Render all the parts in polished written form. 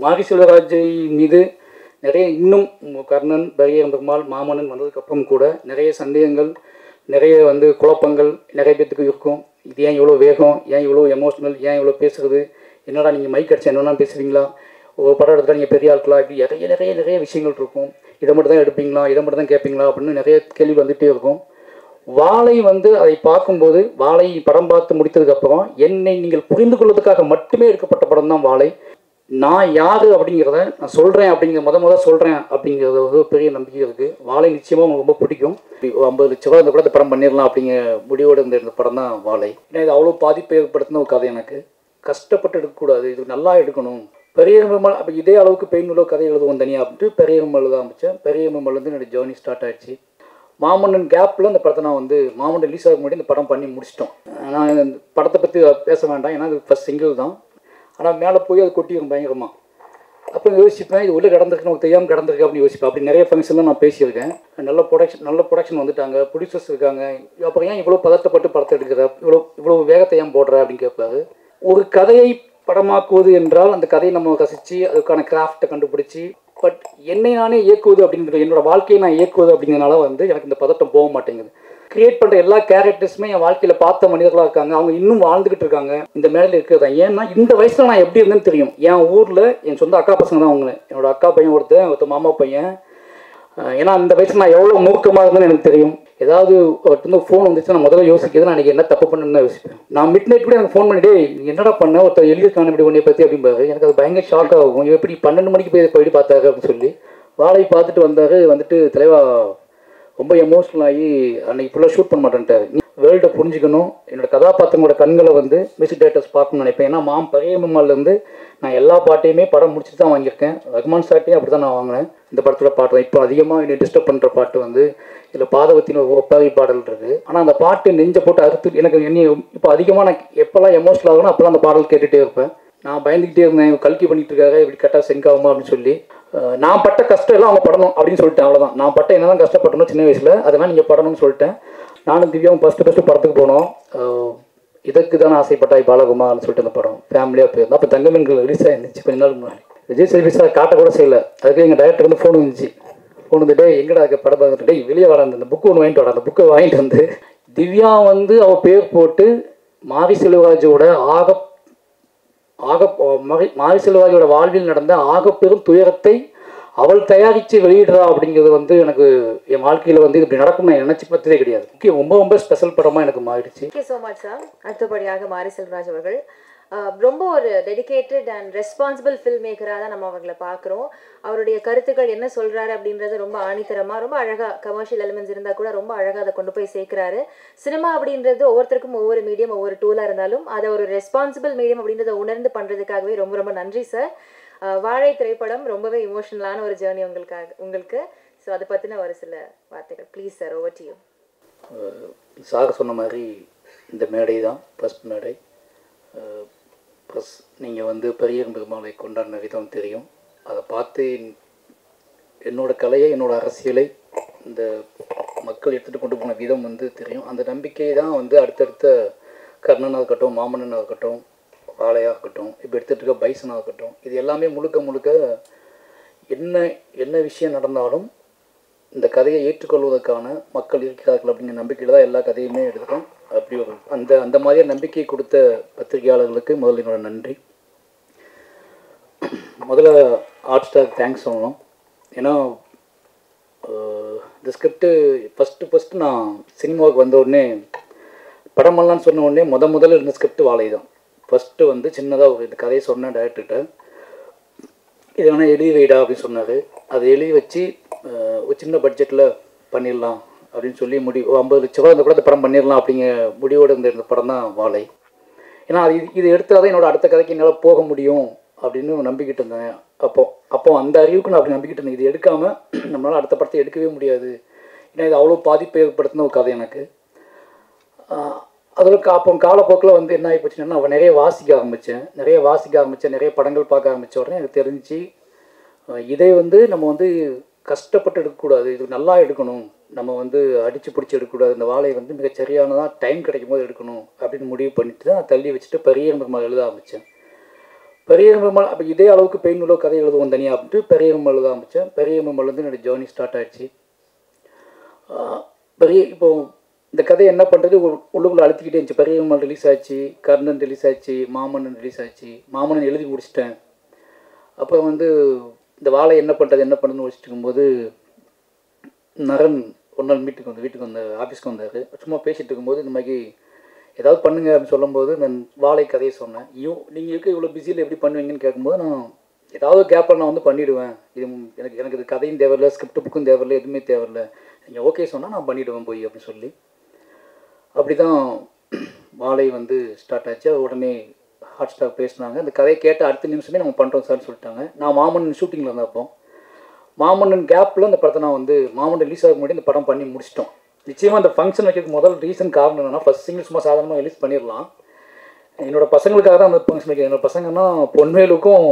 மாரி செல்வராஜை மீது நிறைய இன்னும் கர்ணன், பரியன் பெருமாள், மாமன்னன் வந்ததுக்கப்புறம் கூட நிறைய சந்தேகங்கள், நிறைய குழப்பங்கள் நிறைய பேத்துக்கு இருக்கும். இது ஏன் இவ்வளோ வேகம், ஏன் இவ்வளோ எமோஷ்னல், ஏன் இவ்வளோ பேசுகிறது, என்னடா நீங்கள் மைக் அடிச்சா என்னென்னா பேசுகிறீங்களா, ஒரு படம் எடுத்தால் நீங்கள் பெரிய ஆட்களா, இப்படி நிறைய நிறைய நிறைய விஷயங்கள் இருக்கும். இதை மட்டும் தான் எடுப்பீங்களா, இதை மட்டும் தான் கேட்பீங்களா அப்படின்னு நிறைய கேள்வி வந்துகிட்டே இருக்கும். வாழை அதை பார்க்கும்போது, வாழை படம் பார்த்து முடித்ததுக்கப்புறம் என்னை நீங்கள் புரிந்து கொள்வதற்காக மட்டுமே எடுக்கப்பட்ட படம் தான் வாழை. நான் யார் அப்படிங்கிறத நான் சொல்கிறேன், முத சொல்கிறேன் அப்படிங்கிறது ஒரு பெரிய நம்பிக்கை இருக்குது. வாழை நிச்சயமாக உங்களுக்கு ரொம்ப பிடிக்கும். 50 லட்ச ரூபா இந்த கூட இந்த படம் பண்ணிடலாம் அப்படிங்கிற முடிவோடு இந்த படம் தான் வாழை. ஏன்னா இது அவ்வளோ பாதிப்பை ஏற்படுத்தின ஒரு கதை. எனக்கு கஷ்டப்பட்டு எடுக்கக்கூடாது, இது நல்லா எடுக்கணும். பெரிய பெருமாள் அப்போ இதே அளவுக்கு பெயின்ல கதை எழுதுவோம் தனியாக அப்படின்ட்டு பெரிய பெருமாள் தான் ஆரம்பித்தேன். பெரிய பெருமாள்லேருந்து என்னோடய ஜேர்னி ஸ்டார்ட் ஆகிடுச்சு. மாமன்னன் கேப்பில் இந்த படத்தை நான் மாமன்னன் ரிலீஸ் ஆக முன்னாடி இந்த படம் பண்ணி முடிச்சிட்டோம். நான் இந்த படத்தை பற்றி பேச வேண்டாம், ஏன்னா அது ஃபஸ்ட் சிங்கிள் தான். ஆனால் மேலே போய் அது கொட்டிடும் பயங்கரமாக. அப்போ யோசிப்பேன், இது உள்ளே கிடந்திருக்கு, நமக்கு தெரியாமல் கிடந்திருக்கு அப்படின்னு யோசிப்பேன். அப்படி நிறைய ஃபங்க்ஷன்லாம் நான் பேசியிருக்கேன். நல்ல ப்ரொடக்ஷன் வந்துட்டாங்க, ப்ரொடியூசர்ஸ் இருக்காங்க. அப்புறம் ஏன் இவ்வளோ பதட்டப்பட்டு படத்தை எடுக்கிற, இவ்வளோ வேகத்தை ஏன் போடுற அப்படின்னு கேட்பாரு. ஒரு கதையை படமாக்குவது என்றால் அந்த கதையை நம்ம ரசித்து அதுக்கான கிராஃப்டை கண்டுபிடிச்சி, பட் என்னை நானே இயக்குவது அப்படிங்கிற, என்னோட வாழ்க்கையை நான் இயக்குவது அப்படிங்கிறனால எனக்கு இந்த பதட்டம் போக மாட்டேங்குது. கிரியேட் பண்ணுற எல்லா கேரக்டர்ஸுமே என் வாழ்க்கையில் பார்த்த மனிதர்களாக இருக்காங்க. அவங்க இன்னும் வாழ்ந்துக்கிட்டு இருக்காங்க இந்த மேடையில் இருக்கிறதா. ஏன்னா இந்த வயசில் நான் எப்படி இருந்தேன்னு தெரியும். என் ஊரில் என் சொந்த அக்கா பசங்க தான் அவங்க. என்னோட அக்கா பையன் ஒருத்தர் மாமா பையன். ஏன்னா இந்த வயசில் நான் எவ்வளோ மூர்க்கமாக இருந்தேன்னு எனக்கு தெரியும். ஏதாவது ஒருத்தர் ஃபோன் வந்துச்சு, நான் முதல்ல யோசிக்கிறது நான் என்ன தப்பு பண்ணுன்னு யோசிப்பேன். நான் மிட் நைட் கூட எனக்கு ஃபோன் பண்ணிட்டு என்னடா பண்ண, ஒருத்தர் எழுதியிருக்கான இப்படி உன்னை பற்றி அப்படிம்பாரு. எனக்கு அது பயங்கர ஷாக் ஆகும். எப்படி 12 மணிக்கு போய் பார்த்தாரு அப்படின்னு சொல்லி வாழை பார்த்துட்டு வந்துட்டு தலைவா ரொம்ப எமோஷ்னல் ஆகி அன்றைக்கி ஃபுல்லாக ஷூட் பண்ண மாட்டேன்ட்டார். வேர்ல்டை புரிஞ்சுக்கணும், என்னோடய கதாபாத்திரங்களோட கண்களை மியூசிக் டைரக்டர்ஸ் பார்க்கணும்னு நினைப்பேன். ஏன்னா பெரிய பெருமாள்லேருந்து நான் எல்லா பாட்டையுமே படம் முடிச்சுட்டு தான் வாங்கியிருக்கேன். ரகுமான் சார்ட்டையும் அப்படி தான் நான் வாங்கினேன். இந்த படத்தில் பாட்டு இப்போ அதிகமாக என்னை டிஸ்டர்ப் பண்ணுற பாட்டு இதில் பாதவத்தின் ஒப்பாரி பாடல் இருக்குது. ஆனால் அந்த பாட்டு நெஞ்சை போட்டு அறுத்து எனக்கு இப்போ அதிகமாக நான் எப்போல்லாம் எமோஷ்னல் ஆகணும் அப்போல்லாம் அந்த பாடல் கேட்டுகிட்டே இருப்பேன். நான் பயந்துக்கிட்டே இருந்தேன், கல்கி பண்ணிகிட்டு இருக்காங்க, இப்படி கரெக்டாக செங்க் ஆகுமா அப்படின்னு சொல்லி. நான் பட்ட கஷ்டம் எல்லாம் அவங்க படணும் அப்படின்னு சொல்லிட்டேன். அவ்வளோதான். நான் பட்ட என்னதான் கஷ்டப்பட்டணும் சின்ன வயசில், அதெல்லாம் நீங்கள் படணும்னு சொல்லிட்டேன். நானும் திவ்யாவும் ஃபஸ்ட்டு படத்துக்கு போனோம். இதுக்கு தானே ஆசைப்பட்டாய் பாலகுமார்னு சொல்லிட்டு அந்த படம் ஃபேமிலியாக போயிருந்தோம். அப்போ தங்கமீன்கள் ரிலீஸ் ஆகிருந்துச்சு கொஞ்ச நாள் முன்னாடி. விஜய் சேல்வி சார் காட்ட கூட செய்யலை. அதுக்கு எங்கள் டைரக்டர் ஃபோன் வந்துச்சு. ஃபோன் வந்துட்டு எங்கடா இருக்க படம் பார்த்துட்டு வெளியே வர அந்த புக்கு ஒன்று வாங்கிட்டு வர, அந்த புக்கை வாங்கிட்டு திவ்யா அவள் பேர் போட்டு மாரி செல்வராஜோட மாரி செல்வராஜோட வாழ்வில் நடந்த ஆகப்பெரும் துயரத்தை அவள் தயாரித்து வெளியிடுறா அப்படிங்கிறது எனக்கு என் வாழ்க்கையில் இப்படி நடக்கும் நான் நினச்சி பார்த்ததே கிடையாது. முக்கியம் ரொம்ப ரொம்ப ஸ்பெஷல் படமாக எனக்கு மாறிடுச்சு. Thank you so much sir. அடுத்தபடியாக மாரி செல்வராஜ் அவர்கள் ரொம்ப ஒரு டெடிகேட்டட் அண்ட் ரெஸ்பான்சிபிள் ஃபில்ம் மேக்கராக தான் நம்ம அவர்களை பார்க்குறோம். அவருடைய கருத்துக்கள் என்ன சொல்கிறாரு அப்படின்றது ரொம்ப ஆணித்தரமாக, ரொம்ப அழகாக, கமர்ஷியல் எலிமெண்ட்ஸ் இருந்தால் கூட ரொம்ப அழகாக அதை கொண்டு போய் சேர்க்குறாரு. சினிமா அப்படின்றது ஒவ்வொருத்தருக்கும் ஒவ்வொரு மீடியம், ஒவ்வொரு டூலாக இருந்தாலும் அதை ஒரு ரெஸ்பான்சிபிள் மீடியம் அப்படின்றத உணர்ந்து பண்ணுறதுக்காகவே ரொம்ப ரொம்ப நன்றி சார். வாழை திரைப்படம் ரொம்பவே இமோஷனலான ஒரு ஜேர்னி உங்களுக்கு. ஸோ அதை பற்றின ஒரு சில வார்த்தைகள் please sir, over to you. Sir சொன்ன மாதிரி இந்த மேடை தான் ஃபஸ்ட் மேடை. ப்ளஸ் நீங்கள் பெரிய பெருமாளை கொண்டாடின விதம் தெரியும். அதை பார்த்து என்னோடய கலையை, என்னோடய அரசியலை இந்த மக்கள் எடுத்துகிட்டு கொண்டு போன விதம் தெரியும். அந்த நம்பிக்கை தான் அடுத்தடுத்த கர்ணனாக இருக்கட்டும், மாமன்னனாக இருக்கட்டும், வாழையாக இருக்கட்டும், இப்போ எடுத்துகிட்டு இருக்க பைசனாக இருக்கட்டும், இது எல்லாமே முழுக்க என்ன விஷயம் நடந்தாலும் இந்த கதையை ஏற்றுக்கொள்வதற்கான மக்கள் இருக்கிறார்கள் அப்படிங்கிற நம்பிக்கையில் தான் எல்லா கதையுமே எடுக்கிறோம். அப்படி ஒரு அந்த மாதிரியான நம்பிக்கை கொடுத்த பத்திரிகையாளர்களுக்கு முதல்ல என்னோட நன்றி. முதல்ல ஆர்ட் ஸ்டாருக்கு தேங்க்ஸ் சொல்லணும். ஏன்னா இந்த ஸ்கிரிப்டு ஃபஸ்ட்டு நான் சினிமாவுக்கு வந்த உடனே படமெல்லாம் சொன்ன உடனே முதல்ல இருந்த ஸ்கிரிப்ட் வாழை தான். ஃபஸ்ட்டு சின்னதாக ஒரு இந்த கதையை சொன்னேன் டைரக்டர்கிட்ட, இது வேணால் எழுதி வைடா அப்படின்னு சொன்னார். அதை எழுதி வச்சு ஒரு சின்ன பட்ஜெட்டில் பண்ணிடலாம் அப்படின்னு சொல்லி 50 லட்ச ரூபா இந்த கூட இந்த படம் பண்ணிடலாம் அப்படிங்கிற முடிவோடு இருந்த படம் தான் வாழை. ஏன்னா இது எடுத்தால் தான் என்னோடய அடுத்த கதைக்கு என்னால் போக முடியும் அப்படின்னு நம்பிக்கிட்டு இருந்தேன். அப்போ அந்த அறிவுக்கு நான் அப்படி நம்பிக்கிட்டு இருந்தேன். இது எடுக்காமல் நம்மளால் அடுத்த படத்தை எடுக்கவே முடியாது. ஏன்னா இது அவ்வளோ பாதிப்பை ஏற்படுத்தின ஒரு கதை எனக்கு. அதில் அப்போ காலப்போக்கில் என்ன ஆகி போச்சுன்னா, நான் நிறைய வாசிக்க ஆரம்பித்தேன், நிறைய படங்கள் பார்க்க ஆரம்பித்த உடனே எனக்கு தெரிஞ்சு இதை நம்ம கஷ்டப்பட்டு எடுக்கக்கூடாது, இது நல்லா எடுக்கணும், நம்ம அடித்து பிடிச்சி எடுக்கக்கூடாது, இந்த வாழையை மிகச் சரியானதாக டைம் கிடைக்கும் போது எடுக்கணும் அப்படின்னு முடிவு பண்ணிட்டு தான் தள்ளி வச்சுட்டு பெரிய பெருமாள் எழுத ஆரம்பித்தேன். பெரியம்மல் அப்போ இதே அளவுக்கு பெயின் உள்ள கதை எழுதுவோம் தனியாக அப்படின்ட்டு பெரியம்மல் தான் ஆரம்பித்தேன். பெரியம்மல் வந்து என்னோடய ஜேர்னி ஸ்டார்ட் ஆகிடுச்சு. இப்போது இந்த கதையை என்ன பண்ணுறது உள்ளுக்குள்ளே அழுத்திக்கிட்டே இருந்துச்சு. பெரியம்மல் ரிலீஸ் ஆச்சு, கர்ணன் ரிலீஸ் ஆச்சு, மாமன்னன் ரிலீஸ் ஆச்சு. மாமன்னன் எழுதி முடிச்சிட்டேன். அப்போ வந்து இந்த வாழை என்ன பண்ணுறதுன்னு யோசிச்சுட்டு இருக்கும்போது நரன் ஒரு நாள் வீட்டுக்கு வந்தார், ஆஃபீஸ்க்கு வந்தார். சும்மா பேசிகிட்டு இருக்கும்போது இந்த மாதிரி ஏதாவது பண்ணுங்க அப்படின்னு சொல்லும்போது நான் வாழை கதையை சொன்னேன். நீங்கள் இருக்க இவ்வளோ பிஸியில் எப்படி பண்ணுவீங்கன்னு கேட்கும்போது நான் ஏதாவது கேப்பில் நான் வந்து பண்ணிவிடுவேன். இது எனக்கு இது கதையும் தேவையில்லை, ஸ்கிரிப்ட் புக்கும் தேவையில்லை, எதுவுமே தேவையில்லை, நீங்கள் ஓகே சொன்னால் நான் பண்ணிவிடுவேன் போய் அப்படின்னு சொல்லி அப்படி தான் வாழை வந்து ஸ்டார்ட் ஆச்சு. உடனே ஹாட் ஸ்டார் பேசினாங்க. அந்த கதையை கேட்ட அடுத்த நிமிஷமே நம்ம பண்ணுறோம் சார்னு சொல்லிட்டாங்க. நான் மாமன்னன் ஷூட்டிங்கில் இருந்தப்போ மாமன்னன் கேப்பில் அந்த படத்தை நான் வந்து மாமன்னன் ரிலீஸ் ஆக முன்னாடி இந்த படம் பண்ணி முடிச்சிட்டோம். நிச்சயமாக அந்த ஃபங்க்ஷன் வைக்கிறதுக்கு முதல் ரீசன் காரணம் என்னென்னா, ஃபஸ்ட் சிங்கிள் சும்மா சாதாரணமாக ரிலீஸ் பண்ணிடலாம். என்னோடய பசங்களுக்காக தான் அந்த ஃபங்க்ஷன் வைக்கிறேன். என்னோடய பசங்கன்னா பொன்வேலுக்கும்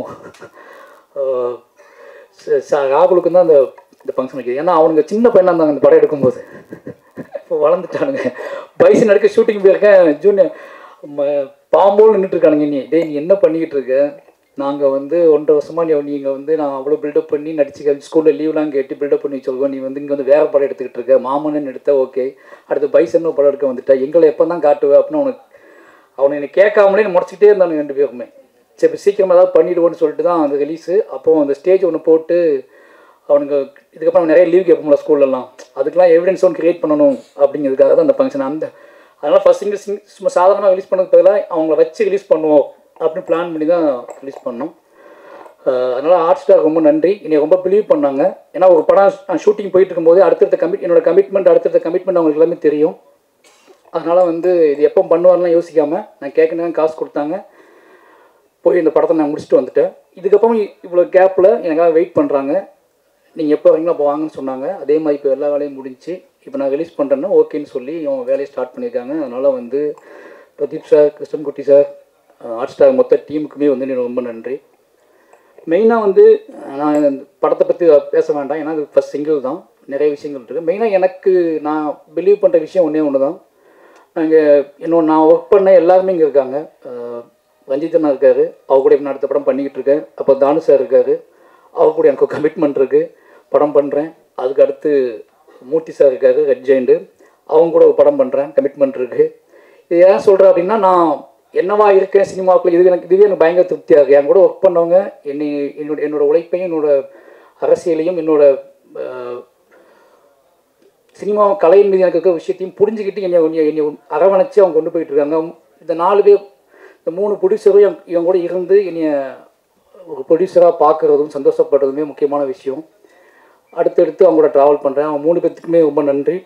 ராகுலுக்கும் தான் இந்த ஃபங்க்ஷன் வைக்கிறது. ஏன்னா அவனுங்க சின்ன பையனாக இருந்தாங்க அந்த படம் எடுக்கும்போது. இப்போ வளர்ந்துட்டானுங்க. பைசன் எடுக்க ஷூட்டிங் போயிருக்கேன். ஜூனியர் பாம்போல் நின்றுட்டுருக்கானுங்க. நீ என்ன பண்ணிக்கிட்டு இருக்க? நாங்கள் வந்து 1.5 வருஷமாக நீங்கள் வந்து நான் அவ்வளோ பில்டப் பண்ணி நடிச்சு ஸ்கூலில் லீவ்லாம் கேட்டு பில்டப் பண்ணி சொல்லுவோம். நீ வந்து இங்கே வந்து வேறு படம் எடுத்துக்கிட்டு இருக்க. மாமன்னன் எடுத்த ஓகே, அடுத்து பைசன் படம் எடுக்க வந்துட்டேன். எங்களை எப்போ தான் காட்டுவேன் அப்படின்னு அவனை என்னை கேட்காமலே முடச்சிக்கிட்டே இருந்தானு 2 பேருமே. சரி இப்போ சீக்கிரமாக ஏதாவது பண்ணிவிடுவோன்னு சொல்லிட்டு தான் அந்த ரிலீஸு. அப்போது அந்த ஸ்டேஜ் ஒன்று போட்டு அவனுங்க இதுக்கப்புறம் நிறைய லீவ் கேட்போம்ல ஸ்கூல்லலாம், அதுக்கெலாம் எவிடன்ஸ் ஒன்று க்ரியேட் பண்ணணும் அப்படிங்கிறதுக்காக தான் அந்த ஃபங்க்ஷன். அதனால் ஃபஸ்ட் சிங்கிள் சும்மா சாதாரணமாக ரிலீஸ் பண்ணதுக்கு பதிலாக அவங்கள வச்சு ரிலீஸ் பண்ணுவோம் அப்படின்னு பிளான் பண்ணி தான் ரிலீஸ் பண்ணோம். அதனால் ஹாட் ஸ்டார் ரொம்ப நன்றி. என்னை ரொம்ப பிலீவ் பண்ணாங்க. ஏன்னா ஒரு படம் நான் ஷூட்டிங் போயிட்டு இருக்கும்போது அடுத்தடுத்த என்னோடய கமிட்மெண்ட் அவங்களுக்கு எல்லாமே தெரியும். அதனால் வந்து இது எப்போ பண்ணுவார்லாம் யோசிக்காமல் நான் கேட்கணும் காசு கொடுத்தாங்க. போய் இந்த படத்தை நான் முடிச்சுட்டு வந்துட்டேன். இதுக்கப்புறம் இவ்வளோ கேப்பில் எனக்காக வெயிட் பண்ணுறாங்க. நீங்கள் எப்போ வரீங்களோ அப்போ வாங்கன்னு சொன்னாங்க. அதே மாதிரி இப்போ எல்லா வேலையும் முடிஞ்சு இப்போ நான் ரிலீஸ் பண்ணுறேன்னா ஓகேன்னு சொல்லி அவங்க வேலையை ஸ்டார்ட் பண்ணியிருக்காங்க. அதனால் வந்து Pradeep sir, Krishnankutty sir, hot star மொத்த டீமுக்குமே வந்து எனக்கு ரொம்ப நன்றி. மெயினாக வந்து நான் படத்தை பற்றி பேச வேண்டாம், ஏன்னா அது ஃபஸ்ட் சிங்கிள் தான், நிறைய விஷயங்கள் இருக்குது. மெயினாக நான் பிலீவ் பண்ணுற விஷயம் ஒன்று தான். நான் ஒர்க் பண்ண எல்லாருமே இங்கே இருக்காங்க. ரஞ்சிதனா இருக்கார், அவர் கூட நான் அடுத்த படம் பண்ணிக்கிட்டு இருக்கேன். அப்போ தானு சார் இருக்கார், அவர் கூட எனக்கு கமிட்மெண்ட் இருக்குது, படம் பண்ணுறேன். அதுக்கு அடுத்து மூர்த்தி சார் இருக்கார், ரெட் ஜெயிண்டு, அவங்க கூட ஒரு படம் பண்ணுறேன், கமிட்மெண்ட் இருக்குது. இது ஏன் சொல்கிறேன் அப்படின்னா, நான் என்னவா இருக்கேன் சினிமாவுக்குள்ள, இதுவே எனக்கு பயங்கர திருப்தியாக இருக்குது. என் கூட ஒர்க் பண்ணவங்க என்னோட உழைப்பையும் என்னோடய அரசியலையும் என்னோட சினிமா கலையின் மீது எனக்கு இருக்கிற விஷயத்தையும் புரிஞ்சுக்கிட்டு என்னை அரவணைச்சு அவங்க கொண்டு போயிட்டு இருக்காங்க. இந்த 4 பேர், இந்த 3 ப்ரொடியூசரும் இவங்க கூட இருந்து என்னை ஒரு ப்ரொடியூசராக பார்க்குறதும் சந்தோஷப்படுறதுமே முக்கியமான விஷயம். அடுத்தடுத்து அவங்க கூட ட்ராவல் பண்ணுறேன். அவங்க 3 பேர்த்துக்குமே ரொம்ப நன்றி.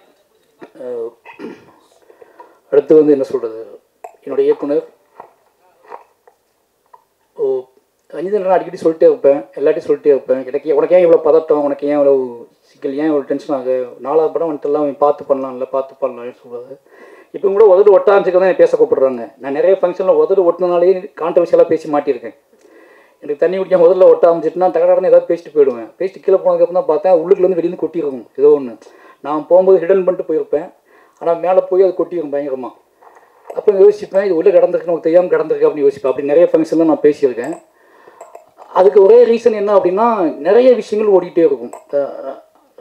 அடுத்து வந்து என்ன சொல்கிறது, என்னோடய இயக்குனர் ரஞ்சிதன் அடிக்கடி சொல்லிட்டே இருப்பேன், எல்லாத்தையும் சொல்லிட்டே இருப்பேன். உனக்கு ஏன் இவ்வளோ பதட்டம், உனக்கு ஏன் இவ்வளோ சிக்கல், ஏன் இவ்வளோ டென்ஷன் ஆகு, 4வது படம் வந்துட்டுலாம் அவன் பார்த்து பண்ணலாம்னு சொல்லுவாங்க. இப்போ கூட உதடு ஒட்டாஞ்சுக்க தான் பேச கூப்பிடுறாங்க. நான் நிறைய ஃபங்க்ஷனில் உதடு ஒட்டினாலே கான்ட்ரவர்ஷியலாக பேசி மாட்டியிருக்கேன். எனக்கு தண்ணி குடிக்காம முதல்ல ஒட்ட ஆரம்பிச்சிட்டுனா தகடாடன்னு ஏதாவது பேசிட்டு போயிடுவேன். பேசிட்டு கீழே போனதுக்கப்புறம் தான் பார்த்தேன் உள்ளுக்குலேருந்து வெளியிருந்து கொட்டியிருக்கும் ஏதோ ஒன்று. நான் போகும்போது ஹிடன் பண்ணிட்டு போயிருப்பேன், ஆனால் மேலே போய் அது கொட்டியிருக்கும் பயங்கரமாக. அப்போ யோசிப்பேன், இது உள்ளே கிடந்திருக்கு, நமக்கு தெரியாமல் கிடந்திருக்கு அப்படின்னு யோசிப்பேன். அப்படி நிறைய ஃபங்க்ஷன்லாம் நான் பேசியிருக்கேன். அதுக்கு ஒரே ரீசன் என்ன அப்படின்னா, நிறைய விஷயங்கள் ஓடிக்கிட்டே இருக்கும்.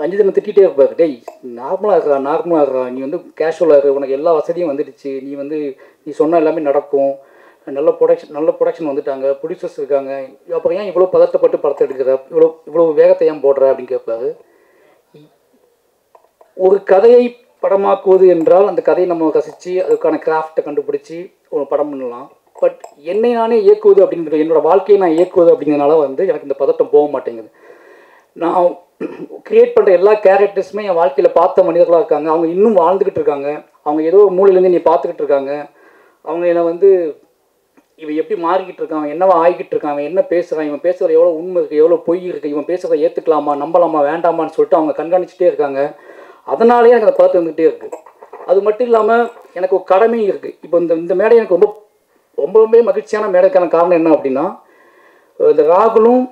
ரஞ்சிதனை திட்டிகிட்டே இருப்பார், டேய் நார்மலாக இருக்கா, நீ வந்து கேஷுவலாக இரு, உனக்கு எல்லா வசதியும் வந்துடுச்சு, நீ சொன்னால் எல்லாமே நடக்கும், நல்ல ப்ரொடக்ஷன் வந்துட்டாங்க, ப்ரொடியூசர்ஸ் இருக்காங்க, அப்புறம் ஏன் இவ்வளோ பதட்டப்பட்டு படத்தை எடுக்கிற, இவ்வளோ வேகத்தை ஏன் போடுற அப்படின்னு கேட்பாரு. ஒரு கதையை படமாக்குவது என்றால் அந்த கதையை நம்ம ரசித்து அதுக்கான கிராஃப்டை கண்டுபிடிச்சி ஒரு படம் பண்ணலாம். பட் என்னை நானே இயக்குவது அப்படிங்கிற, என்னோடய வாழ்க்கையை நான் இயக்குவது அப்படிங்கிறனால வந்து எனக்கு இந்த பதட்டம் போக மாட்டேங்குது. நான் க்ரியேட் பண்ணுற எல்லா கேரக்டர்ஸுமே என் வாழ்க்கையில் பார்த்த மனிதர்களாக இருக்காங்க. அவங்க இன்னும் வாழ்ந்துக்கிட்டு இருக்காங்க. அவங்க ஏதோ ஒரு மூலையிலேருந்து நீ பார்த்துக்கிட்டு இருக்காங்க. அவங்க என்னை வந்து இவன் எப்படி மாறிக்கிட்டு இருக்கான், என்னவா ஆகிக்கிட்டு இருக்காங்க, என்ன பேசுகிறான், இவன் பேசுகிற எவ்வளோ உண்மை இருக்குது, எவ்வளோ பொய் இருக்குது, இவன் பேசுகிறத ஏற்றுக்கலாமா, நம்பலாமா, வேண்டாமான்னு சொல்லிட்டு அவங்க கண்காணிச்சிட்டே இருக்காங்க. அதனாலேயே எனக்கு அந்த பதட்டம் வந்துகிட்டே இருக்குது. அது மட்டும் இல்லாமல் எனக்கு ஒரு கடமையும் இருக்குது. இப்போ இந்த மேடை எனக்கு ரொம்பவே மகிழ்ச்சியான மேடைக்கான காரணம் என்ன அப்படின்னா, இந்த ராகுலும்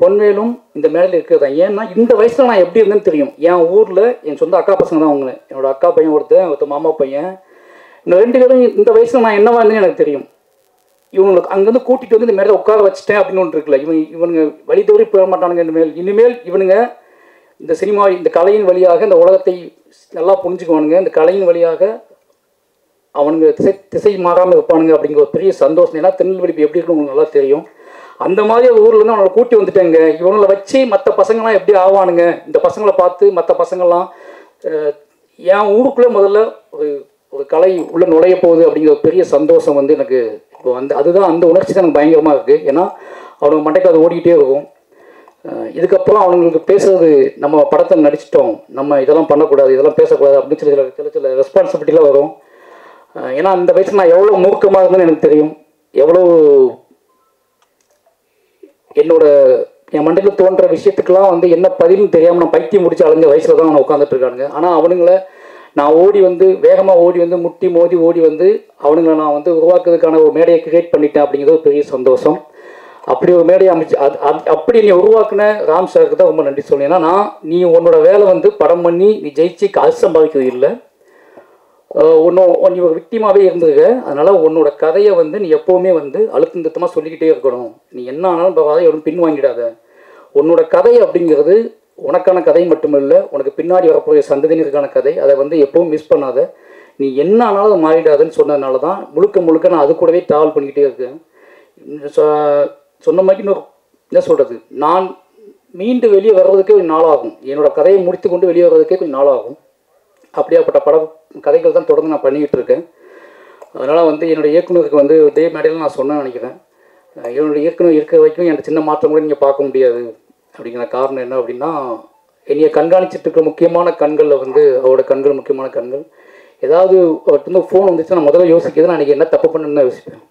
பொன்வேலும் இந்த மேடையில் இருக்கிறது தான். ஏன்னா இந்த வயசில் நான் எப்படி இருந்தேன்னு தெரியும். என் ஊரில் என் சொந்த அக்கா பசங்க தான் அவங்க, என்னோடய அக்கா பையன் ஒருத்தர் மாமா பையன், இந்த 2 பேரும் இந்த வயசில் நான் என்னவா இருந்தேன்னு எனக்கு தெரியும். இவங்களுக்கு அங்கேருந்து கூட்டிகிட்டு வந்து இந்த மேலே உட்கார வச்சுட்டேன் அப்படின்னு ஒன்று இருக்குல்ல, இவனுங்க வழி தவறி போக மாட்டானுங்க. இனிமேல் இவனுங்க இந்த சினிமா இந்த கலையின் வழியாக இந்த உலகத்தை நல்லா புரிஞ்சுக்குவானுங்க, இந்த கலையின் வழியாக அவனுங்க திசை மாறாமல் இருப்பானுங்க அப்படிங்கிற ஒரு பெரிய சந்தோஷம். ஏன்னா திருநெல்வேலி எப்படி இருக்குன்னு உங்களுக்கு நல்லா தெரியும். அந்த மாதிரி ஒரு ஊர்லேருந்து அவனை கூட்டி வந்துட்டேங்க. இவங்களை வச்சு மற்ற பசங்கள்லாம் எப்படி ஆவானுங்க, இந்த பசங்களை பார்த்து மற்ற பசங்கள்லாம் என் ஊருக்குள்ளே முதல்ல ஒரு கலை உள்ளே நுழைய போகுது அப்படிங்கிற ஒரு பெரிய சந்தோஷம் வந்து எனக்கு இப்போ வந்து அதுதான் அந்த உணர்ச்சி தான் எனக்கு பயங்கரமாக இருக்குது. ஏன்னா அவனுக்கு மண்டைக்கு அது ஓடிக்கிட்டே இருக்கும். இதுக்கப்புறம் அவங்களுக்கு பேசுறது நம்ம படத்தை நடிச்சிட்டோம், நம்ம இதெல்லாம் பண்ணக்கூடாது, இதெல்லாம் பேசக்கூடாது அப்படின்னு சில சில ரெஸ்பான்சிபிலிட்டிலாம் வரும். ஏன்னா அந்த வயசில் நான் எவ்வளோ மூர்க்கமாக இருந்தேன்னு எனக்கு தெரியும். எவ்வளோ என் மண்டையில் தோன்ற விஷயத்துக்கெல்லாம் வந்து என்ன பதில்னு தெரியாமல் நான் பைத்தியம் முடிச்சு அலைஞ்ச வயசில் தான் அவனை உட்காந்துட்டு இருக்கானுங்க. ஆனால் அவனுங்களை நான் ஓடி வந்து வேகமாக ஓடி வந்து முட்டி மோதி ஓடி வந்து அவனுங்களை நான் வந்து உருவாக்குறதுக்கான ஒரு மேடையை கிரியேட் பண்ணிட்டேன் அப்படிங்கிறது ஒரு பெரிய சந்தோஷம். அப்படி ஒரு மேடையை அமைச்சு அப்படி நீ உருவாக்குன ராம் சாருக்கு தான் ரொம்ப நன்றி சொல்லணும். ஏன்னா நீ உன்னோட வேலை வந்து படம் பண்ணி நீ ஜெயிச்சு காசு சம்பாதிக்கிறது இல்லை, நீ ஒரு விக்டிமாவே இருந்ததுங்க. அதனால் உன்னோட கதையை வந்து நீ எப்போவுமே வந்து அழுத்தம் திருத்தமாக சொல்லிக்கிட்டே இருக்கணும். நீ என்ன ஆனாலும் அதை எவ்வளோ பின் வாங்கிடாத. உன்னோட கதை அப்படிங்கிறது உனக்கான கதை மட்டுமில்லை, உனக்கு பின்னாடி வரப்போகிற சந்ததியினருக்கான கதை. அதை வந்து எப்பவும் மிஸ் பண்ணாத, நீ என்ன ஆனாலும் அதை மாறிடாதுன்னு சொன்னதுனால தான் முழுக்க நான் அது கூடவே ட்ராவல் பண்ணிக்கிட்டே இருக்கேன். சொன்ன மாதிரி இன்னொரு என்ன சொல்கிறது, நான் மீண்டு வெளியே வர்றதுக்கே கொஞ்சம் நாளாகும். என்னோடய கதையை முடித்து கொண்டு வெளியே வர்றதுக்கே கொஞ்சம் நாளாகும். அப்படியாப்பட்ட கதைகள் தான் தொடர்ந்து நான் பண்ணிக்கிட்டு இருக்கேன். அதனால் வந்து என்னோடய இயக்குனருக்கு வந்து இதே மேடையில் நான் சொன்னேன்னு நினைக்கிறேன். என்னோடய இயக்குனர் இருக்கிற வரைக்கும் எனக்கு சின்ன மாற்றம் கூட நீங்கள் பார்க்க முடியாது. அப்படிங்கிற காரணம் என்ன அப்படின்னா, என்னையை கண்காணிச்சிட்டு இருக்கிற முக்கியமான கண்களில் வந்து அவரோட கண்கள் முக்கியமான கண்கள். ஏதாவது ஒருத்தருந்து ஃபோன் வந்துச்சுன்னா நான் முதல்ல யோசிக்கிறது நான் என்ன தப்பு பண்ணுன்னு தான் யோசிப்பேன்.